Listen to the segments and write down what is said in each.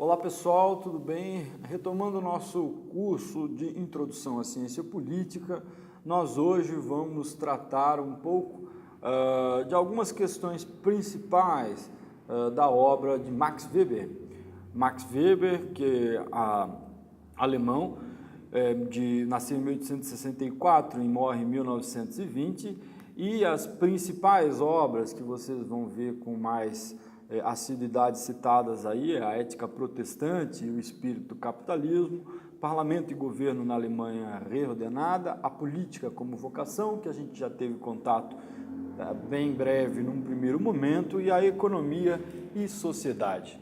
Olá pessoal, tudo bem? Retomando o nosso curso de Introdução à Ciência Política, nós hoje vamos tratar um pouco de algumas questões principais da obra de Max Weber. Max Weber, que é alemão, nasceu em 1864 e morre em 1920, e as principais obras que vocês vão ver com mais assiduidade citadas aí, a Ética Protestante e o Espírito do Capitalismo, Parlamento e Governo na Alemanha Reordenada, a Política como Vocação, que a gente já teve contato bem breve num primeiro momento, e a Economia e Sociedade.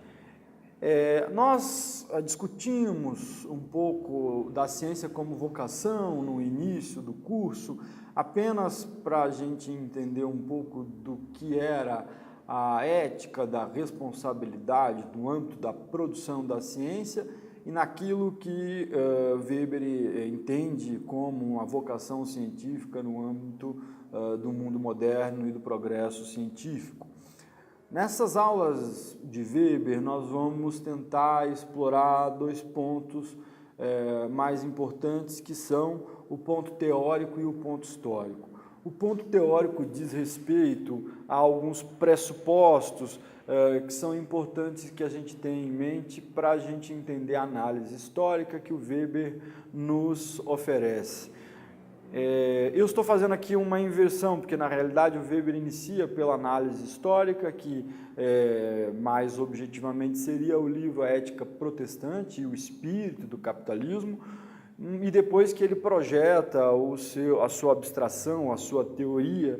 Nós discutimos um pouco da ciência como vocação no início do curso, apenas para a gente entender um pouco do que era a ética da responsabilidade no âmbito da produção da ciência e naquilo que Weber entende como uma vocação científica no âmbito do mundo moderno e do progresso científico. Nessas aulas de Weber, nós vamos tentar explorar dois pontos mais importantes, que são o ponto teórico e o ponto histórico. O ponto teórico diz respeito a alguns pressupostos que são importantes que a gente tenha em mente para a gente entender a análise histórica que o Weber nos oferece. Eu estou fazendo aqui uma inversão, porque na realidade o Weber inicia pela análise histórica, que mais objetivamente seria o livro A Ética Protestante e o Espírito do Capitalismo, e depois que ele projeta a sua abstração, a sua teoria,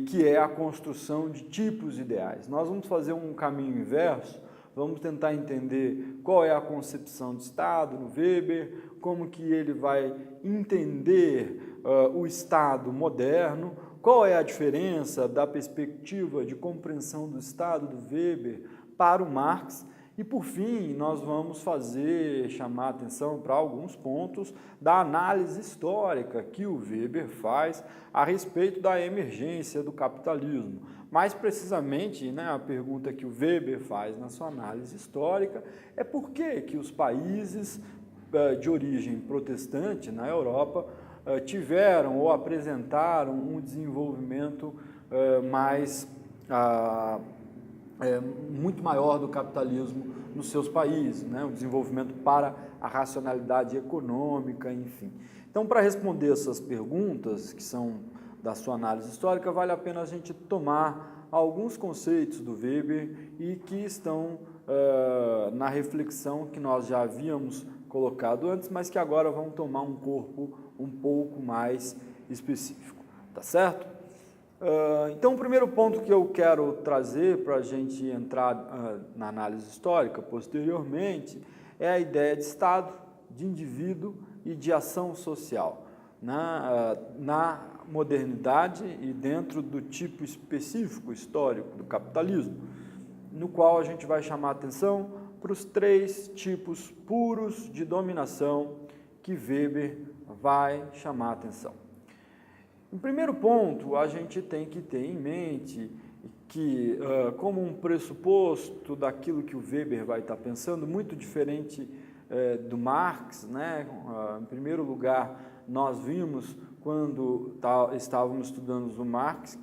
que é a construção de tipos ideais. Nós vamos fazer um caminho inverso, vamos tentar entender qual é a concepção de Estado no Weber, como que ele vai entender o Estado moderno, qual é a diferença da perspectiva de compreensão do Estado do Weber para o Marx, e por fim nós vamos chamar atenção para alguns pontos da análise histórica que o Weber faz a respeito da emergência do capitalismo. Mais precisamente, a pergunta que o Weber faz na sua análise histórica é por que os países de origem protestante na Europa tiveram ou apresentaram um desenvolvimento muito maior do capitalismo nos seus países, um desenvolvimento para a racionalidade econômica, enfim. Então, para responder essas perguntas, que são da sua análise histórica, vale a pena a gente tomar alguns conceitos do Weber e que estão na reflexão que nós já havíamos colocado antes, mas que agora vão tomar um corpo um pouco mais específico, tá certo? Então, o primeiro ponto que eu quero trazer para a gente entrar na análise histórica posteriormente é a ideia de Estado, de indivíduo e de ação social na modernidade e dentro do tipo específico histórico do capitalismo, no qual a gente vai chamar a atenção para os três tipos puros de dominação que Weber vai chamar a atenção. No primeiro ponto, a gente tem que ter em mente que, como um pressuposto daquilo que o Weber vai estar pensando, muito diferente do Marx, em primeiro lugar, nós vimos, quando estávamos estudando o Marx,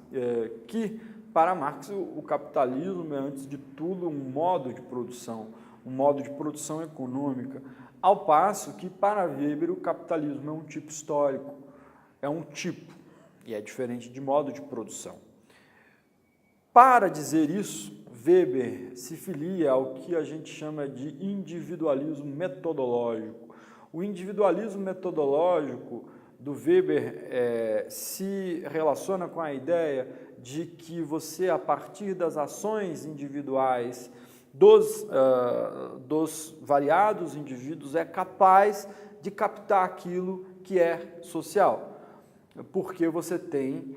que para Marx o capitalismo é, antes de tudo, um modo de produção econômica, ao passo que, para Weber, o capitalismo é um tipo histórico, é um tipo, e é diferente de modo de produção. Para dizer isso, Weber se filia ao que a gente chama de individualismo metodológico. O individualismo metodológico do Weber se relaciona com a ideia de que você, a partir das ações individuais dos variados indivíduos, é capaz de captar aquilo que é social. Porque você tem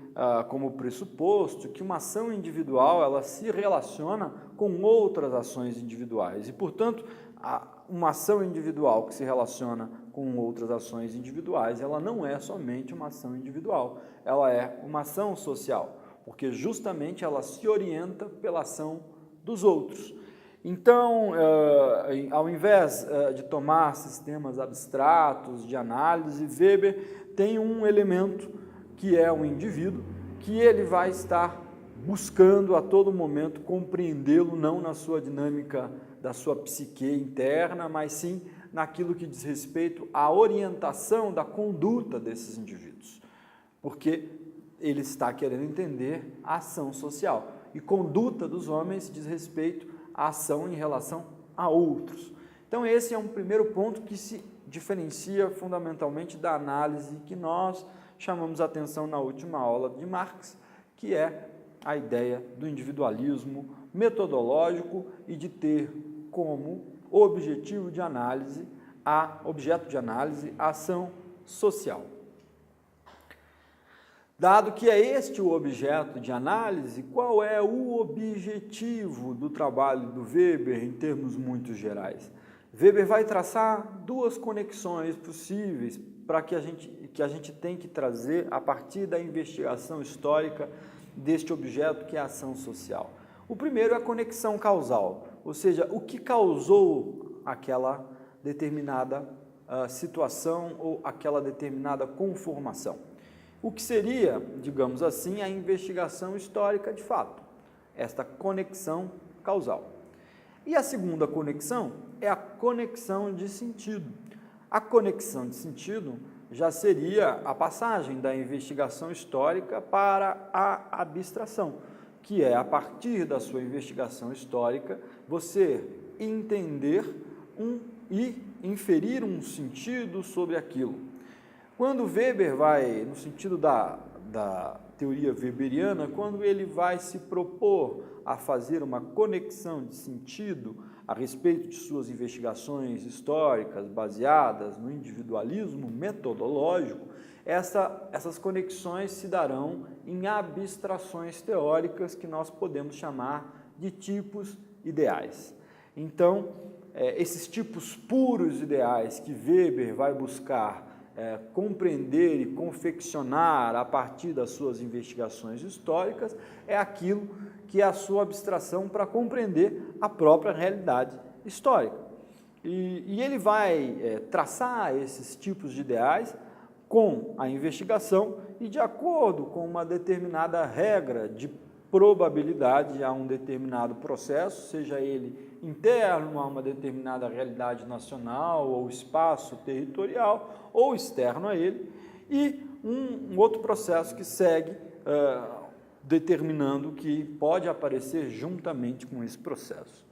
como pressuposto que uma ação individual ela se relaciona com outras ações individuais e, portanto, uma ação individual que se relaciona com outras ações individuais, ela não é somente uma ação individual, ela é uma ação social, porque justamente ela se orienta pela ação dos outros. Então, ao invés de tomar sistemas abstratos de análise, Weber tem um elemento que é o indivíduo, que ele vai estar buscando a todo momento compreendê-lo, não na sua dinâmica da sua psique interna, mas sim naquilo que diz respeito à orientação da conduta desses indivíduos, porque ele está querendo entender a ação social. E conduta dos homens diz respeito à ação em relação a outros. Então esse é um primeiro ponto que se diferencia fundamentalmente da análise que nós chamamos a atenção na última aula de Marx, que é a ideia do individualismo metodológico e de ter como objetivo de análise, objeto de análise, a ação social. Dado que é este o objeto de análise, qual é o objetivo do trabalho do Weber em termos muito gerais? Weber vai traçar duas conexões possíveis para que a gente tem que trazer a partir da investigação histórica deste objeto que é a ação social. O primeiro é a conexão causal, ou seja, o que causou aquela determinada situação ou aquela determinada conformação. O que seria, digamos assim, a investigação histórica de fato, esta conexão causal. E a segunda conexão é a conexão de sentido. A conexão de sentido já seria a passagem da investigação histórica para a abstração, que é a partir da sua investigação histórica você entender e inferir um sentido sobre aquilo. Quando Weber vai, no sentido da teoria weberiana, quando ele vai se propor a fazer uma conexão de sentido a respeito de suas investigações históricas baseadas no individualismo metodológico, essas conexões se darão em abstrações teóricas que nós podemos chamar de tipos ideais. Então, esses tipos puros ideais que Weber vai buscar compreender e confeccionar a partir das suas investigações históricas é aquilo que é a sua abstração para compreender a própria realidade histórica. E ele vai traçar esses tipos de ideais com a investigação e de acordo com uma determinada regra de probabilidade a um determinado processo, seja ele interno a uma determinada realidade nacional ou espaço territorial, ou externo a ele, e um outro processo que segue determinando que pode aparecer juntamente com esse processo.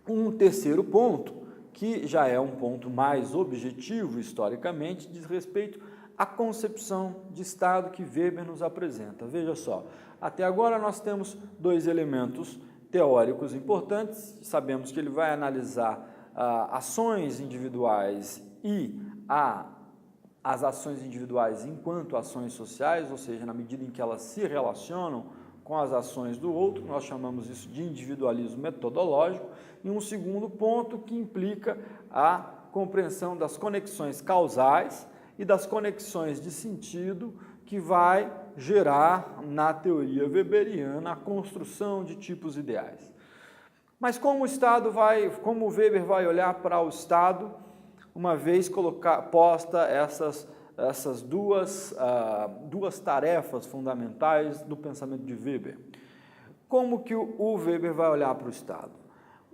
Um terceiro ponto, que já é um ponto mais objetivo historicamente, diz respeito à concepção de Estado que Weber nos apresenta. Veja só, até agora nós temos dois elementos teóricos importantes, sabemos que ele vai analisar ações individuais e as ações individuais enquanto ações sociais, ou seja, na medida em que elas se relacionam com as ações do outro, nós chamamos isso de individualismo metodológico, e um segundo ponto que implica a compreensão das conexões causais e das conexões de sentido que vai gerar na teoria weberiana a construção de tipos ideais. Mas como Weber vai olhar para o Estado, uma vez posta essas duas tarefas fundamentais do pensamento de Weber? Como que o Weber vai olhar para o Estado?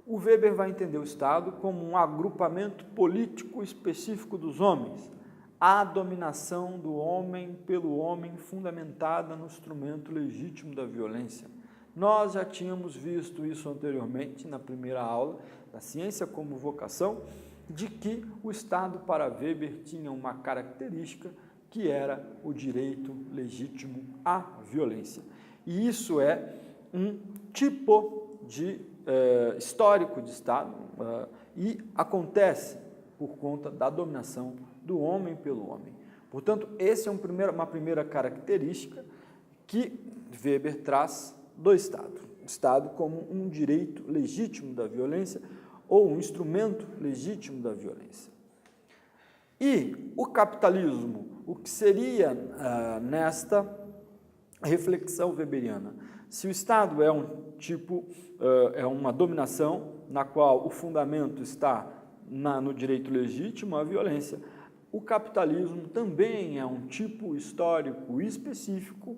O Weber vai entender o Estado como um agrupamento político específico dos homens, a dominação do homem pelo homem fundamentada no instrumento legítimo da violência. Nós já tínhamos visto isso anteriormente na primeira aula da Ciência como Vocação, de que o Estado para Weber tinha uma característica que era o direito legítimo à violência. E isso é um tipo de histórico de Estado e acontece por conta da dominação do homem pelo homem. Portanto, essa é uma primeira característica que Weber traz do Estado. O Estado como um direito legítimo da violência ou um instrumento legítimo da violência. E o capitalismo, o que seria nesta reflexão weberiana? se o Estado é um tipo, é uma dominação na qual o fundamento está no direito legítimo à violência, o capitalismo também é um tipo histórico específico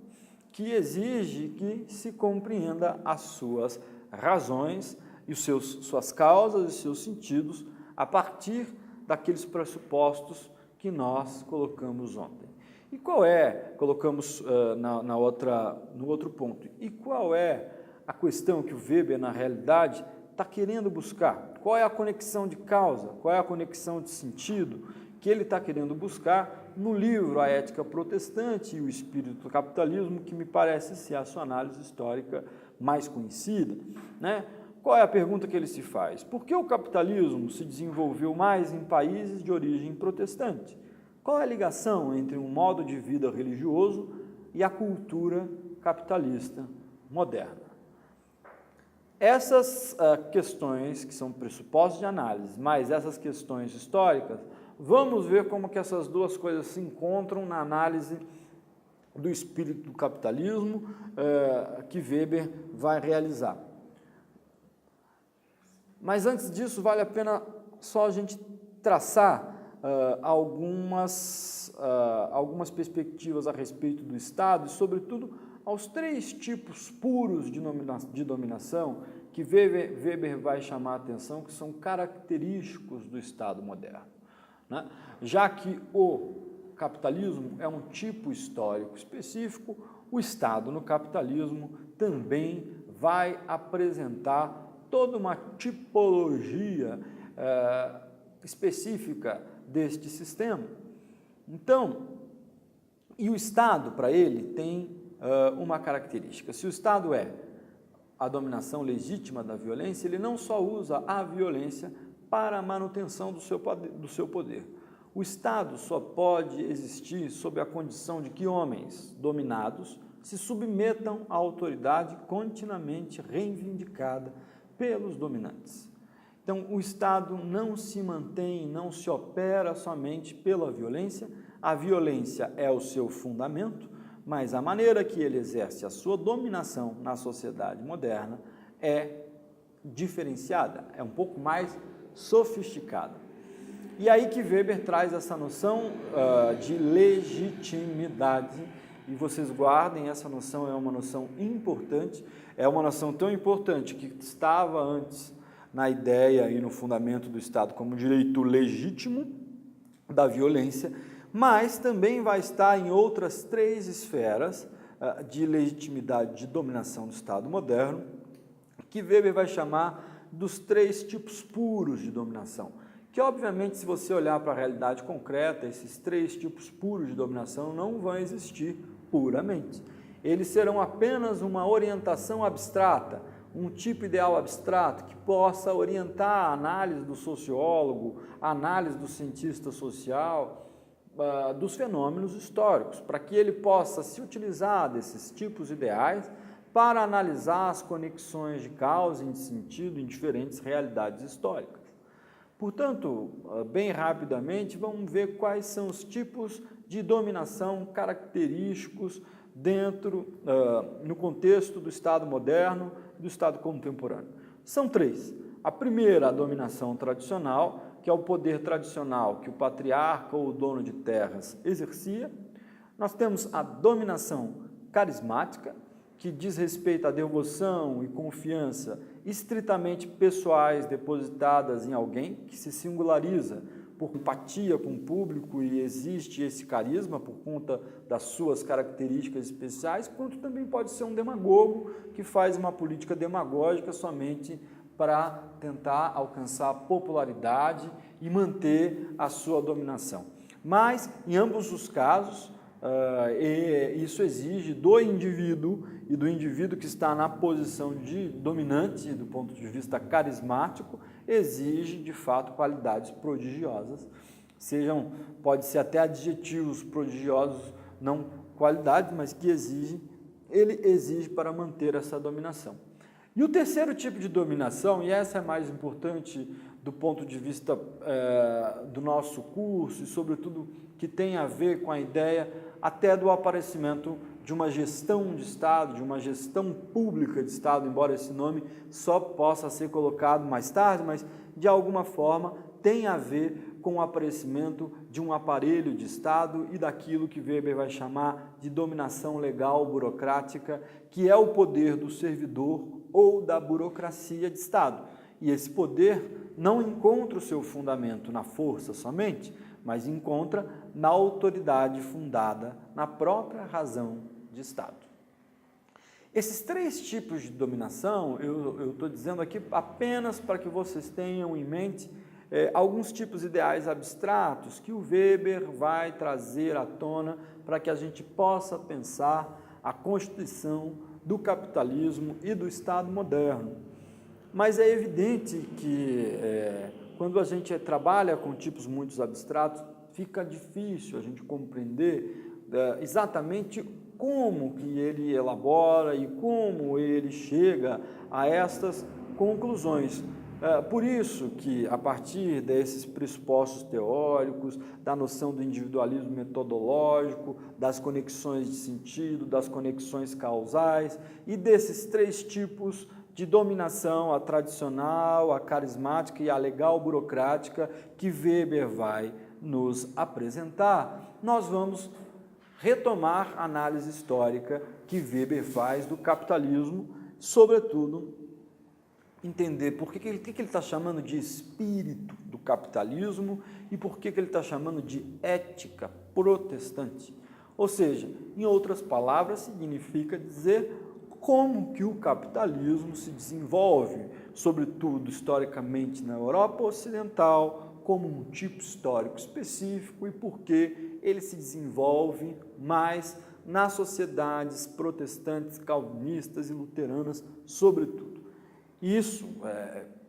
que exige que se compreenda as suas razões e suas causas e seus sentidos a partir daqueles pressupostos que nós colocamos ontem. E qual colocamos no outro ponto, e qual é a questão que o Weber, na realidade, está querendo buscar? Qual é a conexão de causa? Qual é a conexão de sentido que ele está querendo buscar no livro A Ética Protestante e o Espírito do Capitalismo, que me parece ser a sua análise histórica mais conhecida, né? Qual é a pergunta que ele se faz? Por que o capitalismo se desenvolveu mais em países de origem protestante? Qual é a ligação entre um modo de vida religioso e a cultura capitalista moderna? Essas questões, que são pressupostos de análise, mas essas questões históricas, vamos ver como que essas duas coisas se encontram na análise do espírito do capitalismo que Weber vai realizar. Mas antes disso, vale a pena só a gente traçar algumas perspectivas a respeito do Estado e, sobretudo, aos três tipos puros de dominação que Weber vai chamar a atenção, que são característicos do Estado moderno, né? Já que o capitalismo é um tipo histórico específico, o Estado no capitalismo também vai apresentar toda uma tipologia específica deste sistema. Então, e o Estado, para ele, tem uma característica. Se o Estado é a dominação legítima da violência, ele não só usa a violência para a manutenção do seu poder. O Estado só pode existir sob a condição de que homens dominados se submetam à autoridade continuamente reivindicada pelos dominantes. Então, o Estado não se mantém, não se opera somente pela violência. A violência é o seu fundamento, mas a maneira que ele exerce a sua dominação na sociedade moderna é diferenciada, é um pouco mais sofisticada. E aí que Weber traz essa noção de legitimidade, e vocês guardem, essa noção é uma noção importante, é uma noção tão importante que estava antes na ideia e no fundamento do Estado como direito legítimo da violência, mas também vai estar em outras três esferas de legitimidade de dominação do Estado moderno, que Weber vai chamar dos três tipos puros de dominação, que obviamente, se você olhar para a realidade concreta, esses três tipos puros de dominação não vão existir puramente. Eles serão apenas uma orientação abstrata, um tipo ideal abstrato que possa orientar a análise do sociólogo, a análise do cientista social, dos fenômenos históricos, para que ele possa se utilizar desses tipos ideais para analisar as conexões de causa e de sentido em diferentes realidades históricas. Portanto, bem rapidamente, vamos ver quais são os tipos de dominação característicos no contexto do Estado moderno e do Estado contemporâneo. São três. A primeira, a dominação tradicional, que é o poder tradicional que o patriarca ou o dono de terras exercia. Nós temos a dominação carismática, que diz respeito à devoção e confiança estritamente pessoais depositadas em alguém que se singulariza por empatia com o público e existe esse carisma por conta das suas características especiais, quanto também pode ser um demagogo que faz uma política demagógica somente para tentar alcançar popularidade e manter a sua dominação. Mas, em ambos os casos, isso exige do indivíduo e do indivíduo que está na posição de dominante, do ponto de vista carismático, exige, de fato, qualidades prodigiosas. Pode ser até adjetivos prodigiosos, não qualidades, mas que ele exige para manter essa dominação. E o terceiro tipo de dominação, e essa é mais importante do ponto de vista do nosso curso, e sobretudo que tem a ver com a ideia até do aparecimento de uma gestão de Estado, de uma gestão pública de Estado, embora esse nome só possa ser colocado mais tarde, mas de alguma forma tem a ver com o aparecimento de um aparelho de Estado e daquilo que Weber vai chamar de dominação legal burocrática, que é o poder do servidor ou da burocracia de Estado. E esse poder não encontra o seu fundamento na força somente, mas encontra na autoridade fundada na própria razão de Estado. Esses três tipos de dominação, eu estou dizendo aqui apenas para que vocês tenham em mente alguns tipos ideais abstratos que o Weber vai trazer à tona para que a gente possa pensar a constituição do capitalismo e do Estado moderno. Mas é evidente que quando a gente trabalha com tipos muito abstratos, fica difícil a gente compreender exatamente como que ele elabora e como ele chega a estas conclusões. Por isso que, a partir desses pressupostos teóricos, da noção do individualismo metodológico, das conexões de sentido, das conexões causais e desses três tipos de dominação, a tradicional, a carismática e a legal burocrática, que Weber vai nos apresentar, nós vamos retomar a análise histórica que Weber faz do capitalismo, sobretudo entender por que ele está chamando de espírito do capitalismo e por que ele está chamando de ética protestante. Ou seja, em outras palavras, significa dizer como que o capitalismo se desenvolve, sobretudo historicamente na Europa Ocidental, como um tipo histórico específico e por que ele se desenvolve mais nas sociedades protestantes, calvinistas e luteranas, sobretudo. Isso,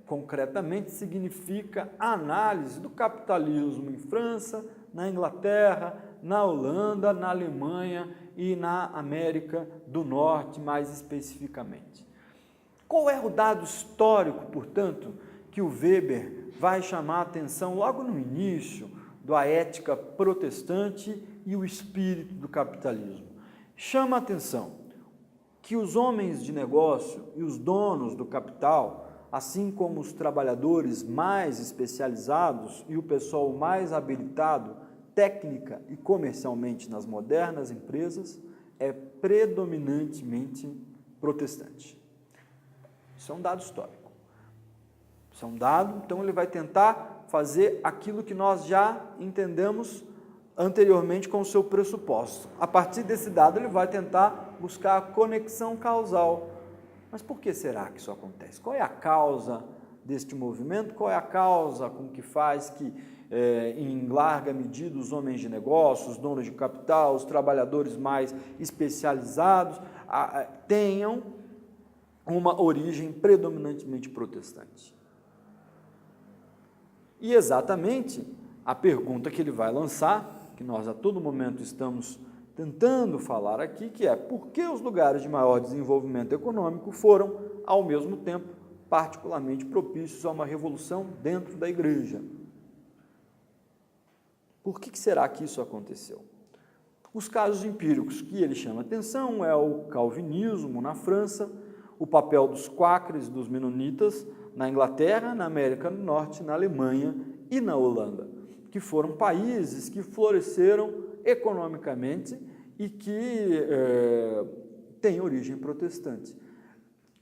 concretamente, significa a análise do capitalismo em França, na Inglaterra, na Holanda, na Alemanha e na América do Norte, mais especificamente. Qual é o dado histórico, portanto, que o Weber vai chamar a atenção logo no início da ética protestante e o espírito do capitalismo? Chama a atenção que os homens de negócio e os donos do capital, assim como os trabalhadores mais especializados e o pessoal mais habilitado técnica e comercialmente nas modernas empresas, é predominantemente protestante. Isso é um dado histórico. Isso é um dado, então ele vai tentar fazer aquilo que nós já entendemos anteriormente com o seu pressuposto. A partir desse dado ele vai tentar buscar a conexão causal. Mas por que será que isso acontece? Qual é a causa deste movimento? Qual é a causa com que faz que, em larga medida, os homens de negócios, os donos de capital, os trabalhadores mais especializados tenham uma origem predominantemente protestante? E exatamente a pergunta que ele vai lançar, que nós a todo momento estamos tentando falar aqui, que é por que os lugares de maior desenvolvimento econômico foram, ao mesmo tempo, particularmente propícios a uma revolução dentro da igreja? Por que será que isso aconteceu? Os casos empíricos que ele chama atenção é o calvinismo na França, o papel dos quáqueres, dos menonitas na Inglaterra, na América do Norte, na Alemanha e na Holanda, que foram países que floresceram economicamente e que têm origem protestante.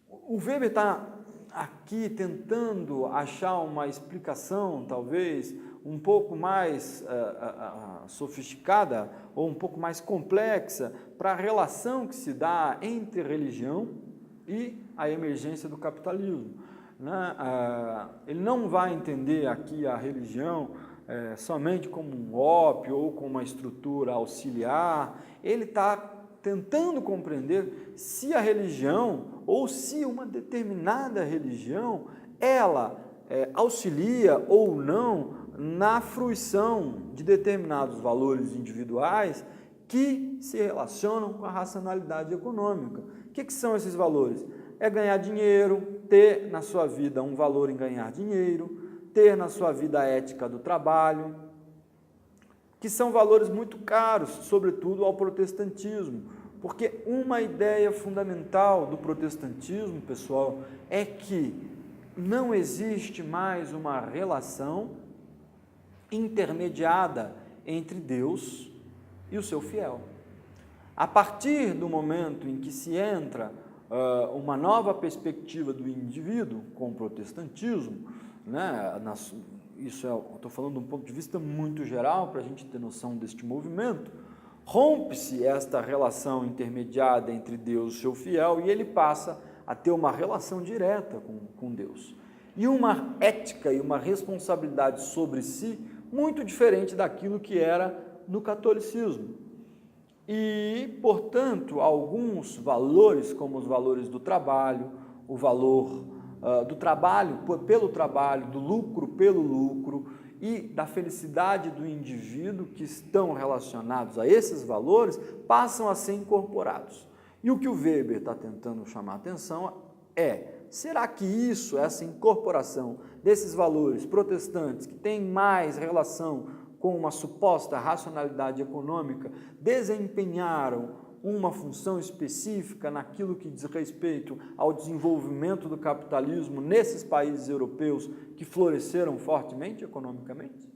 O Weber está aqui tentando achar uma explicação, talvez, um pouco mais sofisticada ou um pouco mais complexa para a relação que se dá entre religião e a emergência do capitalismo. Ele não vai entender aqui a religião somente como um ópio ou como uma estrutura auxiliar. Ele está tentando compreender se a religião ou se uma determinada religião ela auxilia ou não na fruição de determinados valores individuais que se relacionam com a racionalidade econômica. O que são esses valores? É ganhar dinheiro, ter na sua vida um valor em ganhar dinheiro, ter na sua vida a ética do trabalho, que são valores muito caros, sobretudo ao protestantismo, Porque uma ideia fundamental do protestantismo, pessoal, é que não existe mais uma relação intermediada entre Deus e o seu fiel. A partir do momento em que se entra uma nova perspectiva do indivíduo com o protestantismo, né, estou falando de um ponto de vista muito geral para a gente ter noção deste movimento, rompe-se esta relação intermediada entre Deus e o seu fiel e ele passa a ter uma relação direta com Deus. E uma ética e uma responsabilidade sobre si muito diferente daquilo que era no catolicismo. E, portanto, alguns valores, como os valores do trabalho, o valor do trabalho pelo trabalho, do lucro pelo lucro e da felicidade do indivíduo que estão relacionados a esses valores, passam a ser incorporados. E o que o Weber está tentando chamar a atenção é: será que isso, essa incorporação desses valores protestantes, que tem mais relação com uma suposta racionalidade econômica, desempenharam uma função específica naquilo que diz respeito ao desenvolvimento do capitalismo nesses países europeus que floresceram fortemente economicamente?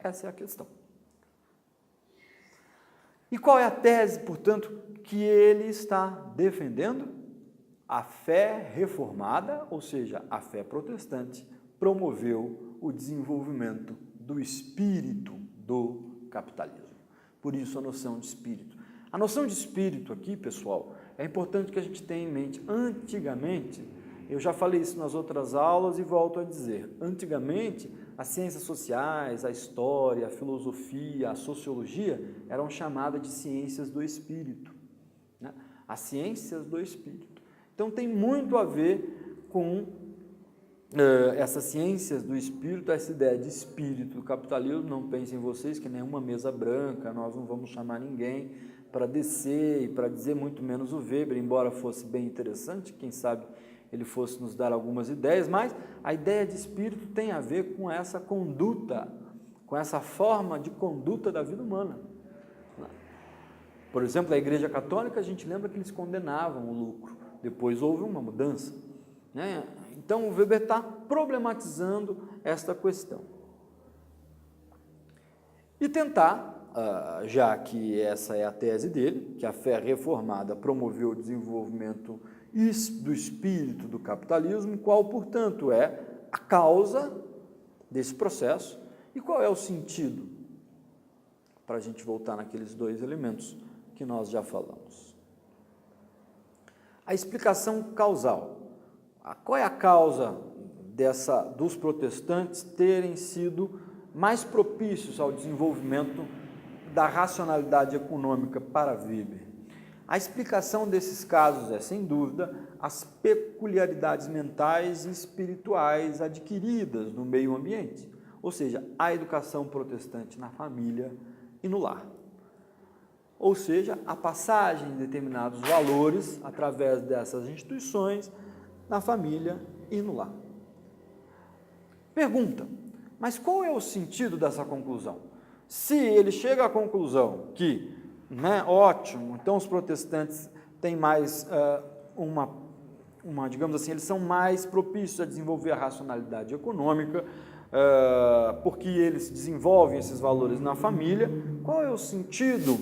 Essa é a questão. E qual é a tese, portanto, que ele está defendendo? A fé reformada, ou seja, a fé protestante, promoveu o desenvolvimento do espírito do capitalismo. Por isso a noção de espírito. A noção de espírito aqui, pessoal, é importante que a gente tenha em mente. Antigamente, eu já falei isso nas outras aulas e volto a dizer, antigamente as ciências sociais, a história, a filosofia, a sociologia eram chamadas de ciências do espírito, né? As ciências do espírito. Então tem muito a ver com essas ciências do espírito, essa ideia de espírito do capitalismo. Não pensem vocês que nenhuma mesa branca, nós não vamos chamar ninguém para descer e para dizer muito menos o Weber, embora fosse bem interessante, quem sabe ele fosse nos dar algumas ideias, mas a ideia de espírito tem a ver com essa conduta, com essa forma de conduta da vida humana. Por exemplo, a Igreja Católica, a gente lembra que eles condenavam o lucro, depois houve uma mudança, né? Então o Weber está problematizando esta questão. E tentar, já que essa é a tese dele, que a fé reformada promoveu o desenvolvimento do espírito do capitalismo, qual, portanto, é a causa desse processo e qual é o sentido, para a gente voltar naqueles dois elementos que nós já falamos. A explicação causal. Qual é a causa dos protestantes terem sido mais propícios ao desenvolvimento da racionalidade econômica para Weber? A explicação desses casos é, sem dúvida, as peculiaridades mentais e espirituais adquiridas no meio ambiente, ou seja, a educação protestante na família e no lar. Ou seja, a passagem de determinados valores através dessas instituições na família e no lar. Pergunta: mas qual é o sentido dessa conclusão? Se ele chega à conclusão que, ótimo, então os protestantes têm mais digamos assim, eles são mais propícios a desenvolver a racionalidade econômica, porque eles desenvolvem esses valores na família, qual é o sentido,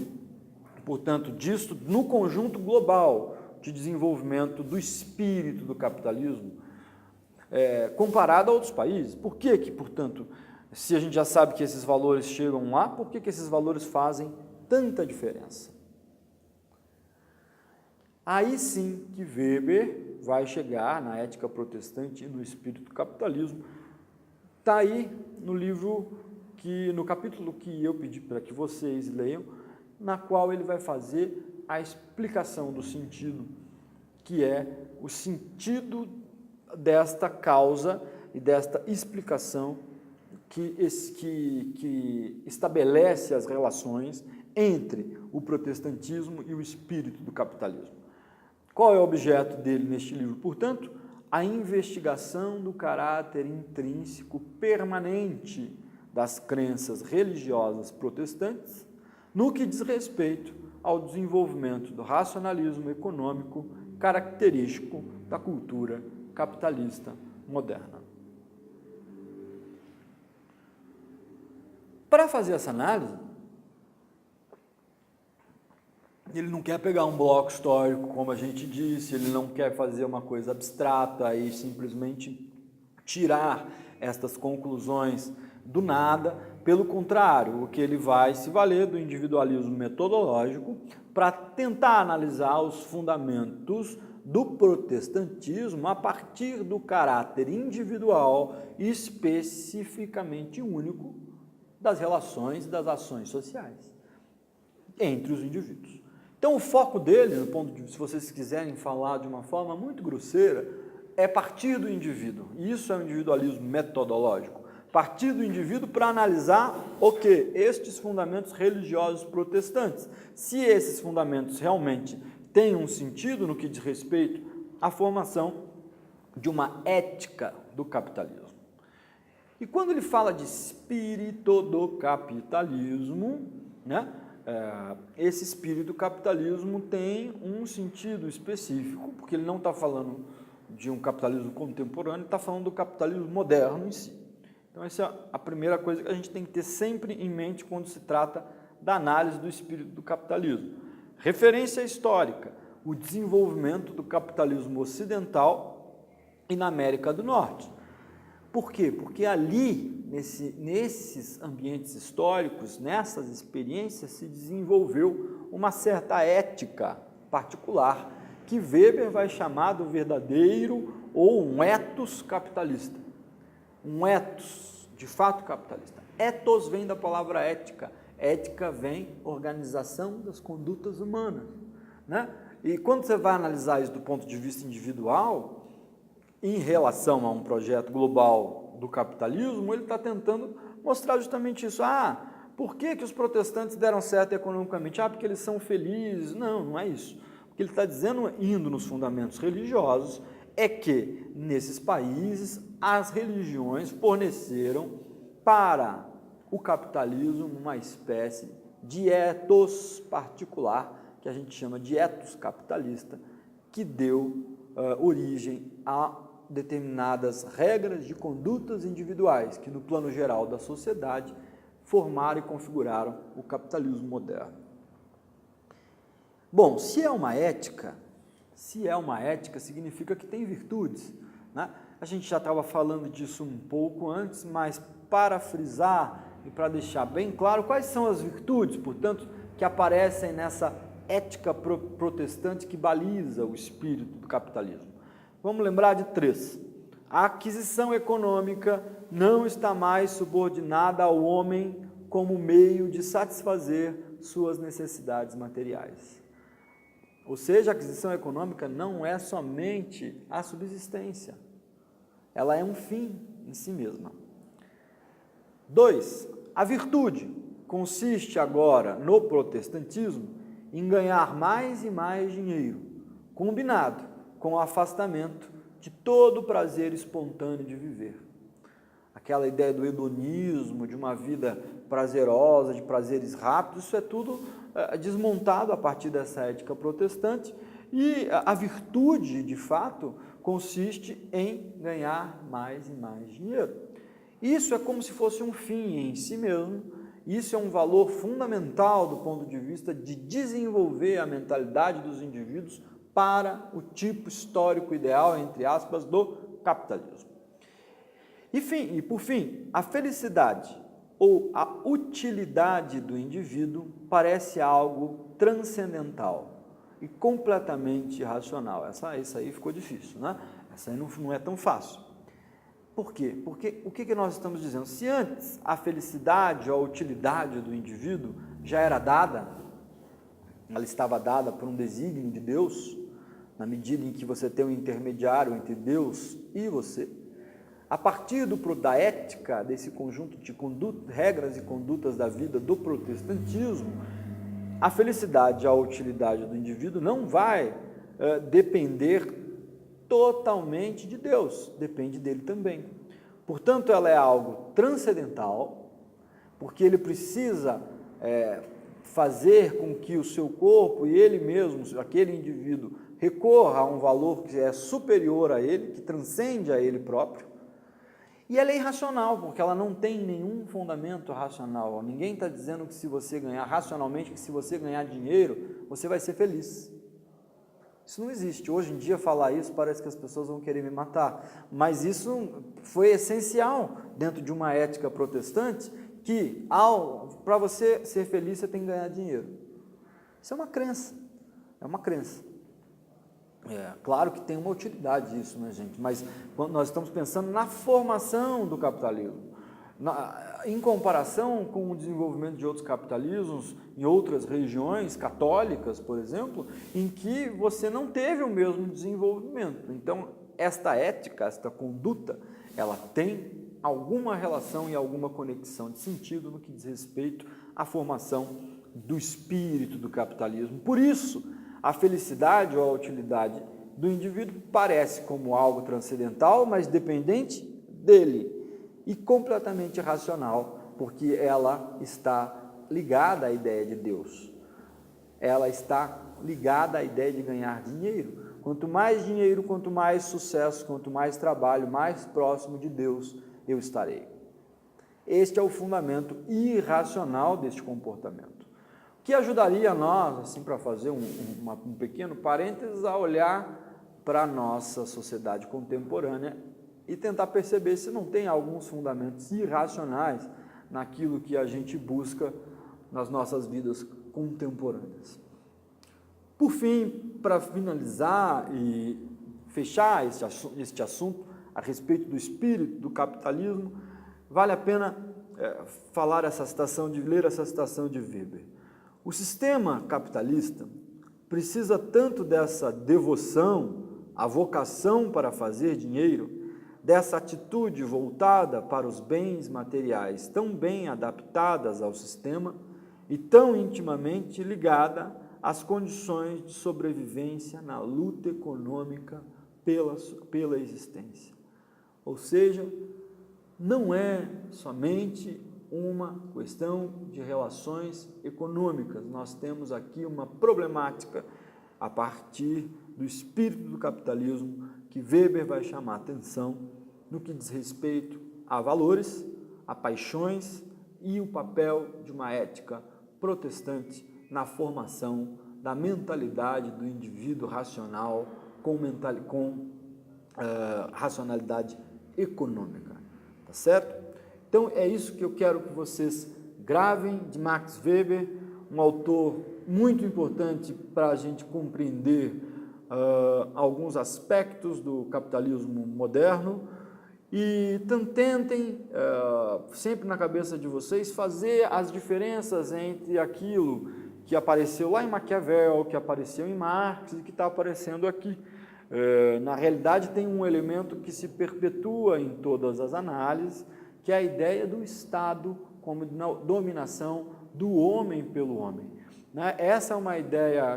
portanto, disso no conjunto global de desenvolvimento do espírito do capitalismo, comparado a outros países? Por que, portanto, se a gente já sabe que esses valores chegam lá, por que esses valores fazem tanta diferença? Aí sim que Weber vai chegar na ética protestante e no espírito do capitalismo. Está aí no livro, no capítulo que eu pedi para que vocês leiam, na qual ele vai fazer a explicação do sentido, que é o sentido desta causa e desta explicação que estabelece as relações entre o protestantismo e o espírito do capitalismo. Qual é o objeto dele neste livro? Portanto, a investigação do caráter intrínseco permanente das crenças religiosas protestantes no que diz respeito ao desenvolvimento do racionalismo econômico característico da cultura capitalista moderna. Para fazer essa análise, ele não quer pegar um bloco histórico, como a gente disse, ele não quer fazer uma coisa abstrata e simplesmente tirar estas conclusões do nada. Pelo contrário, o que ele vai se valer do individualismo metodológico para tentar analisar os fundamentos do protestantismo a partir do caráter individual e especificamente único das relações e das ações sociais entre os indivíduos. Então, o foco dele, no ponto de, se vocês quiserem falar de uma forma muito grosseira, é partir do indivíduo. Isso é o individualismo metodológico. Partir do indivíduo para analisar o que? Estes fundamentos religiosos protestantes. Se esses fundamentos realmente têm um sentido no que diz respeito à formação de uma ética do capitalismo. E quando ele fala de espírito do capitalismo, né? Esse espírito do capitalismo tem um sentido específico, porque ele não está falando de um capitalismo contemporâneo, ele está falando do capitalismo moderno em si. Então, essa é a primeira coisa que a gente tem que ter sempre em mente quando se trata da análise do espírito do capitalismo. Referência histórica, o desenvolvimento do capitalismo ocidental e na América do Norte. Por quê? Porque ali, nesses ambientes históricos, nessas experiências, se desenvolveu uma certa ética particular, que Weber vai chamar do verdadeiro ou um ethos capitalista. Um ethos, de fato, capitalista. Ethos vem da palavra ética. Ética vem organização das condutas humanas, né? E quando você vai analisar isso do ponto de vista individual, em relação a um projeto global do capitalismo, ele está tentando mostrar justamente isso. Por que os protestantes deram certo economicamente? Porque eles são felizes. Não, não é isso. O que ele está dizendo, indo nos fundamentos religiosos, é que nesses países as religiões forneceram para o capitalismo uma espécie de ethos particular, que a gente chama de ethos capitalista, que deu origem a determinadas regras de condutas individuais que, no plano geral da sociedade, formaram e configuraram o capitalismo moderno. Bom, se é uma ética, significa que tem virtudes, né? A gente já estava falando disso um pouco antes, mas para frisar e para deixar bem claro quais são as virtudes, portanto, que aparecem nessa ética protestante que baliza o espírito do capitalismo. Vamos lembrar de 3. A aquisição econômica não está mais subordinada ao homem como meio de satisfazer suas necessidades materiais. Ou seja, a aquisição econômica não é somente a subsistência, ela é um fim em si mesma. 2. A virtude consiste agora no protestantismo em ganhar mais e mais dinheiro, combinado com o afastamento de todo o prazer espontâneo de viver. Aquela ideia do hedonismo, de uma vida prazerosa, de prazeres rápidos, isso é tudo desmontado a partir dessa ética protestante, e a virtude, de fato, consiste em ganhar mais e mais dinheiro. Isso é como se fosse um fim em si mesmo, isso é um valor fundamental do ponto de vista de desenvolver a mentalidade dos indivíduos para o tipo histórico ideal, entre aspas, do capitalismo. E por fim, a felicidade ou a utilidade do indivíduo parece algo transcendental e completamente irracional. Isso aí ficou difícil, né? Essa aí não é tão fácil. Por quê? Porque o que nós estamos dizendo? Se antes a felicidade ou a utilidade do indivíduo já era dada, ela estava dada por um desígnio de Deus, na medida em que você tem um intermediário entre Deus e você, a partir da ética, desse conjunto de regras e condutas da vida do protestantismo, a felicidade e a utilidade do indivíduo não vai depender totalmente de Deus, depende dele também. Portanto, ela é algo transcendental, porque ele precisa fazer com que o seu corpo e ele mesmo, aquele indivíduo, recorra a um valor que é superior a ele, que transcende a ele próprio. E ela é irracional, porque ela não tem nenhum fundamento racional. Ninguém está dizendo que se você ganhar racionalmente, que se você ganhar dinheiro, você vai ser feliz. Isso não existe. Hoje em dia falar isso parece que as pessoas vão querer me matar. Mas isso foi essencial dentro de uma ética protestante, que para você ser feliz você tem que ganhar dinheiro. Isso é uma crença. É uma crença. Claro que tem uma utilidade isso, né, gente? Mas quando nós estamos pensando na formação do capitalismo, em comparação com o desenvolvimento de outros capitalismos em outras regiões católicas, por exemplo, em que você não teve o mesmo desenvolvimento. Então, esta ética, esta conduta, ela tem alguma relação e alguma conexão de sentido no que diz respeito à formação do espírito do capitalismo. Por isso, a felicidade ou a utilidade do indivíduo parece como algo transcendental, mas dependente dele e completamente racional, porque ela está ligada à ideia de Deus. Ela está ligada à ideia de ganhar dinheiro. Quanto mais dinheiro, quanto mais sucesso, quanto mais trabalho, mais próximo de Deus eu estarei. Este é o fundamento irracional deste comportamento, que ajudaria nós, assim, para fazer um pequeno parênteses, a olhar para a nossa sociedade contemporânea e tentar perceber se não tem alguns fundamentos irracionais naquilo que a gente busca nas nossas vidas contemporâneas. Por fim, para finalizar e fechar este assunto a respeito do espírito do capitalismo, vale a pena ler essa citação de Weber. O sistema capitalista precisa tanto dessa devoção, a vocação para fazer dinheiro, dessa atitude voltada para os bens materiais tão bem adaptadas ao sistema e tão intimamente ligada às condições de sobrevivência na luta econômica pela existência. Ou seja, não é somente uma questão de relações econômicas. Nós temos aqui uma problemática a partir do espírito do capitalismo que Weber vai chamar a atenção no que diz respeito a valores, a paixões e o papel de uma ética protestante na formação da mentalidade do indivíduo racional com racionalidade econômica. Tá certo? Então, é isso que eu quero que vocês gravem de Max Weber, um autor muito importante para a gente compreender alguns aspectos do capitalismo moderno e tentem, sempre na cabeça de vocês, fazer as diferenças entre aquilo que apareceu lá em Maquiavel, que apareceu em Marx e que está aparecendo aqui. Na realidade, tem um elemento que se perpetua em todas as análises, que é a ideia do Estado como dominação do homem pelo homem. Essa é uma ideia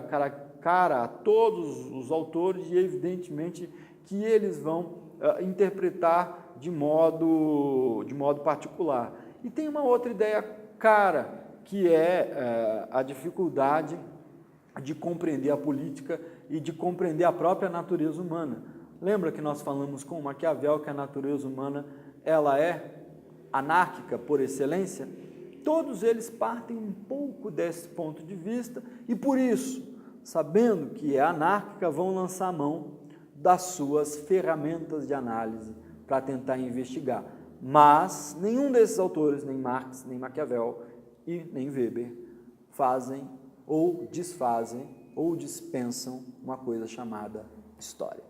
cara a todos os autores e, evidentemente, que eles vão interpretar de modo particular. E tem uma outra ideia cara, que é a dificuldade de compreender a política e de compreender a própria natureza humana. Lembra que nós falamos com Maquiavel que a natureza humana ela é anárquica por excelência? Todos eles partem um pouco desse ponto de vista e, por isso, sabendo que é anárquica, vão lançar mão das suas ferramentas de análise para tentar investigar. Mas nenhum desses autores, nem Marx, nem Maquiavel e nem Weber, fazem ou desfazem ou dispensam uma coisa chamada história.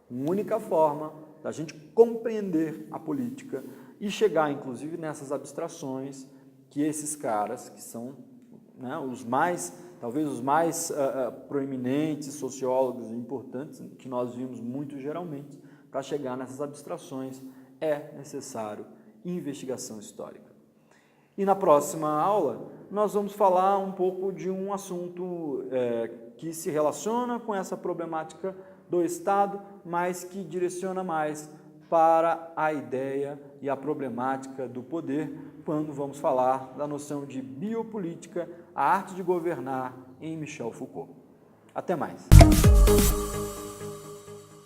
Uma única forma da gente compreender a política e chegar, inclusive, nessas abstrações que esses caras, que são talvez os mais proeminentes sociólogos importantes, que nós vimos muito geralmente, para chegar nessas abstrações é necessário investigação histórica. E na próxima aula, nós vamos falar um pouco de um assunto que se relaciona com essa problemática do Estado, mas que direciona mais para a ideia e a problemática do poder, quando vamos falar da noção de biopolítica, a arte de governar, em Michel Foucault. Até mais!